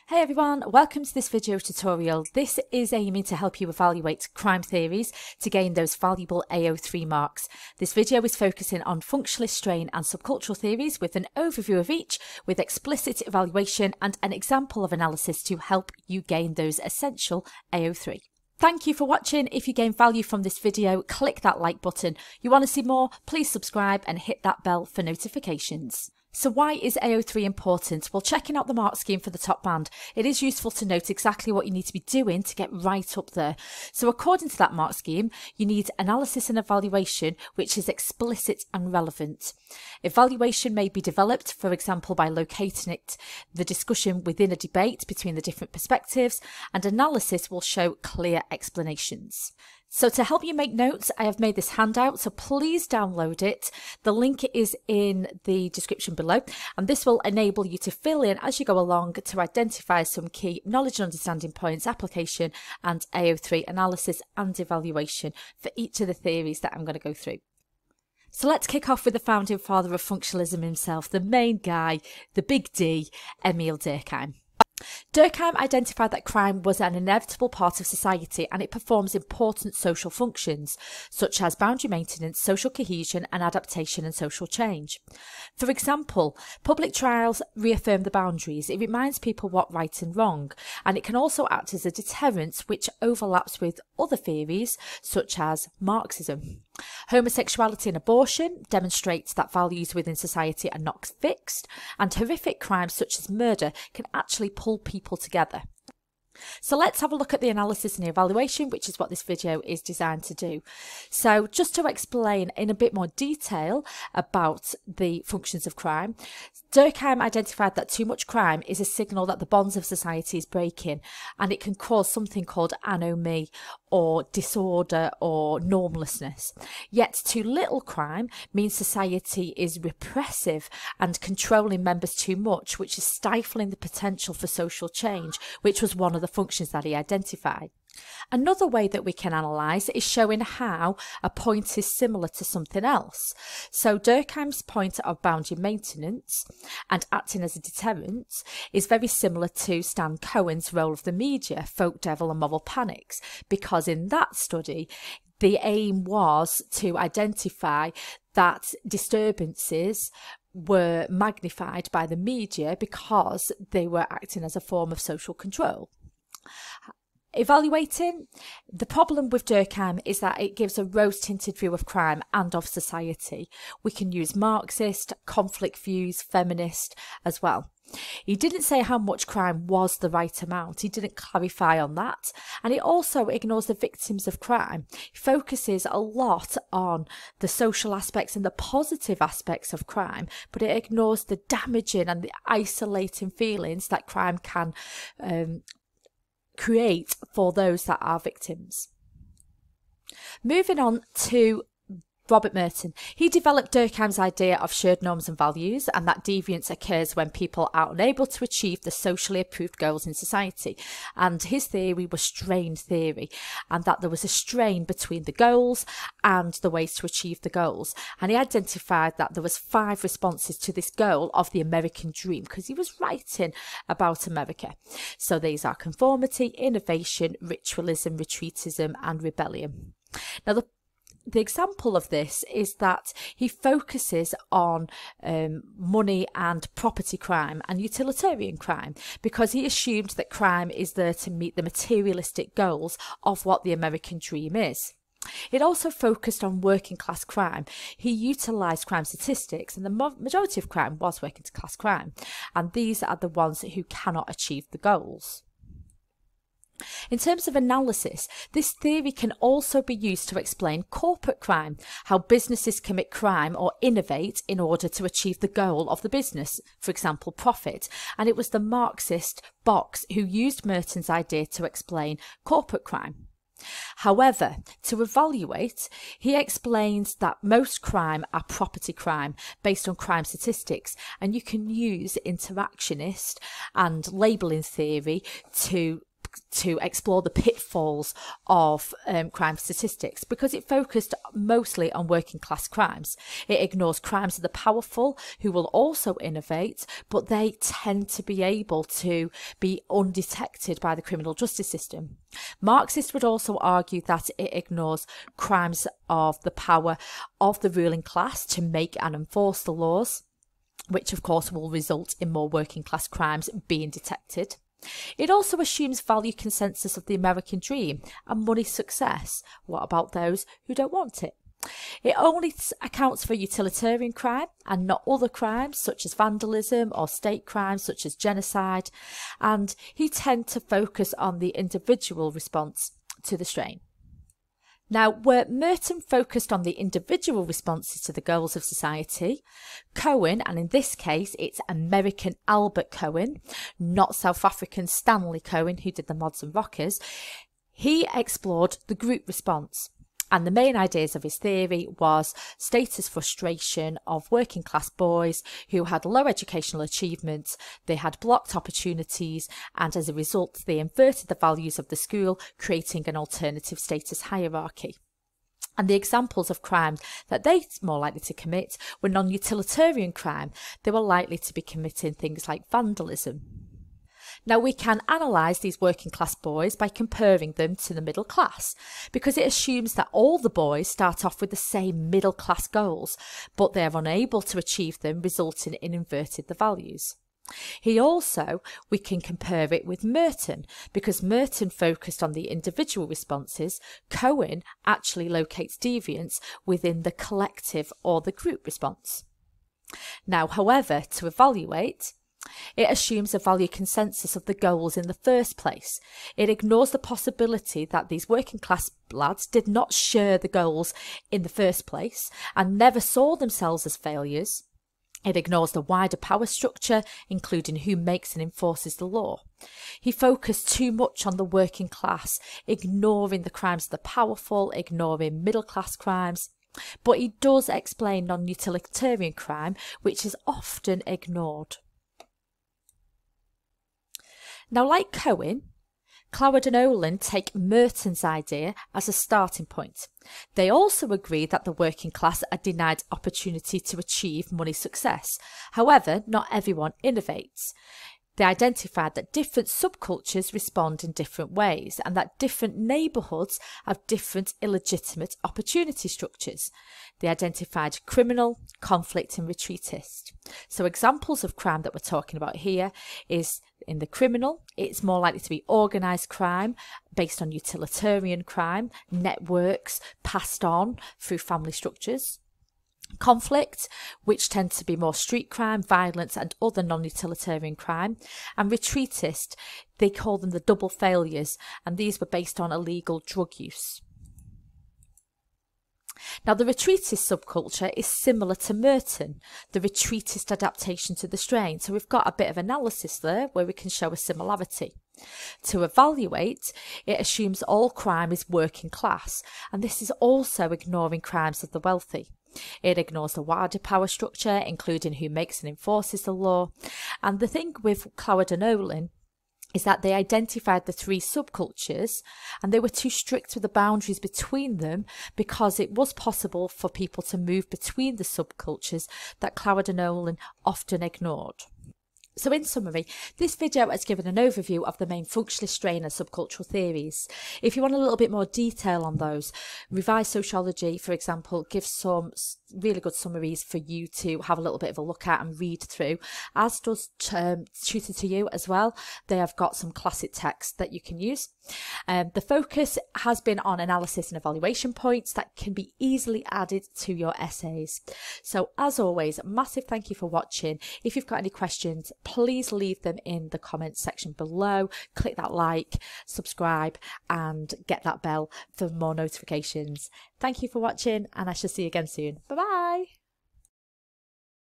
Hey everyone, welcome to this video tutorial. This is aiming to help you evaluate crime theories to gain those valuable AO3 marks. This video is focusing on functionalist strain and subcultural theories with an overview of each, with explicit evaluation and an example of analysis to help you gain those essential AO3. Thank you for watching. If you gain value from this video, click that like button. You want to see more? Please subscribe and hit that bell for notifications. So why is AO3 important? Well, checking out the mark scheme for the top band, it is useful to note exactly what you need to be doing to get right up there. So according to that mark scheme, you need analysis and evaluation, which is explicit and relevant. Evaluation may be developed, for example, by locating the discussion within a debate between the different perspectives, and analysis will show clear explanations. So to help you make notes, I have made this handout, so please download it. The link is in the description below, and this will enable you to fill in as you go along to identify some key knowledge and understanding points, application and AO3 analysis and evaluation for each of the theories that I'm going to go through. So let's kick off with the founding father of functionalism himself, the main guy, the big D, Emile Durkheim. Durkheim identified that crime was an inevitable part of society and it performs important social functions, such as boundary maintenance, social cohesion and adaptation and social change. For example, public trials reaffirm the boundaries, it reminds people what right and wrong, and it can also act as a deterrent which overlaps with other theories such as Marxism. Homosexuality and abortion demonstrates that values within society are not fixed, and horrific crimes such as murder can actually pull people together. So let's have a look at the analysis and the evaluation, which is what this video is designed to do. So just to explain in a bit more detail about the functions of crime, Durkheim identified that too much crime is a signal that the bonds of society is breaking, and it can cause something called anomie or disorder or normlessness. Yet too little crime means society is repressive and controlling members too much, which is stifling the potential for social change, which was one of the functions that he identified. Another way that we can analyse is showing how a point is similar to something else. So Durkheim's point of boundary maintenance and acting as a deterrent is very similar to Stan Cohen's role of the media, folk devil and moral panics, because in that study the aim was to identify that disturbances were magnified by the media because they were acting as a form of social control. Evaluating, the problem with Durkheim is that it gives a rose-tinted view of crime and of society. We can use Marxist, conflict views, feminist as well. He didn't say how much crime was the right amount. He didn't clarify on that. And he also ignores the victims of crime. He focuses a lot on the social aspects and the positive aspects of crime, but it ignores the damaging and the isolating feelings that crime can create for those that are victims. Moving on to Robert Merton. He developed Durkheim's idea of shared norms and values, and that deviance occurs when people are unable to achieve the socially approved goals in society. And his theory was strain theory, and that there was a strain between the goals and the ways to achieve the goals. And he identified that there was 5 responses to this goal of the American dream, because he was writing about America. So these are conformity, innovation, ritualism, retreatism and rebellion. Now the example of this is that he focuses on money and property crime and utilitarian crime, because he assumed that crime is there to meet the materialistic goals of what the American dream is. It also focused on working class crime. He utilised crime statistics, and the majority of crime was working class crime, and these are the ones who cannot achieve the goals. In terms of analysis, this theory can also be used to explain corporate crime, how businesses commit crime or innovate in order to achieve the goal of the business, for example, profit. And it was the Marxist Box who used Merton's idea to explain corporate crime. However, to evaluate, he explains that most crime are property crime based on crime statistics, and you can use interactionist and labelling theory to to explore the pitfalls of crime statistics because it focused mostly on working class crimes. It ignores crimes of the powerful who will also innovate, but they tend to be able to be undetected by the criminal justice system. Marxists would also argue that it ignores crimes of the power of the ruling class to make and enforce the laws, which of course will result in more working class crimes being detected. It also assumes value consensus of the American dream and money success. What about those who don't want it? It only accounts for utilitarian crime and not other crimes such as vandalism or state crimes such as genocide, and he tends to focus on the individual response to the strain. Now, where Merton focused on the individual responses to the goals of society, Cohen, and in this case it's American Albert Cohen, not South African Stanley Cohen who did the Mods and Rockers, he explored the group response. And the main ideas of his theory was status frustration of working class boys who had low educational achievement, they had blocked opportunities, and as a result they inverted the values of the school, creating an alternative status hierarchy. And the examples of crime that they were more likely to commit were non-utilitarian crime. They were likely to be committing things like vandalism. Now, we can analyse these working class boys by comparing them to the middle class, because it assumes that all the boys start off with the same middle class goals, but they are unable to achieve them, resulting in inverted the values. We can compare it with Merton, because Merton focused on the individual responses. Cohen actually locates deviance within the collective or the group response. Now, however, to evaluate, it assumes a value consensus of the goals in the first place. It ignores the possibility that these working class lads did not share the goals in the first place and never saw themselves as failures. It ignores the wider power structure, including who makes and enforces the law. He focused too much on the working class, ignoring the crimes of the powerful, ignoring middle class crimes. But he does explain non-utilitarian crime, which is often ignored. Now, like Cohen, Cloward and Olin take Merton's idea as a starting point. They also agree that the working class are denied opportunity to achieve money success. However, not everyone innovates. They identified that different subcultures respond in different ways and that different neighbourhoods have different illegitimate opportunity structures. They identified criminal, conflict and retreatist. So examples of crime that we're talking about here is in the criminal, it's more likely to be organised crime based on utilitarian crime, networks passed on through family structures. Conflict, which tends to be more street crime, violence and other non-utilitarian crime. And retreatist, they call them the double failures, and these were based on illegal drug use. Now, the retreatist subculture is similar to Merton, the retreatist adaptation to the strain. So we've got a bit of analysis there where we can show a similarity. To evaluate, it assumes all crime is working class, and this is also ignoring crimes of the wealthy. It ignores the wider power structure, including who makes and enforces the law. And the thing with Cloward and Olin is that they identified the three subcultures and they were too strict with the boundaries between them because it was possible for people to move between the subcultures that Cloward and Olin often ignored. So in summary, this video has given an overview of the main functionalist strain and subcultural theories. If you want a little bit more detail on those, Revised Sociology, for example, gives some really good summaries for you to have a little bit of a look at and read through, as does Tutor to You as well. They have got some classic text that you can use. The focus has been on analysis and evaluation points that can be easily added to your essays. So as always, massive thank you for watching. If you've got any questions, please leave them in the comments section below. Click that like, subscribe and get that bell for more notifications. Thank you for watching and I shall see you again soon. Bye.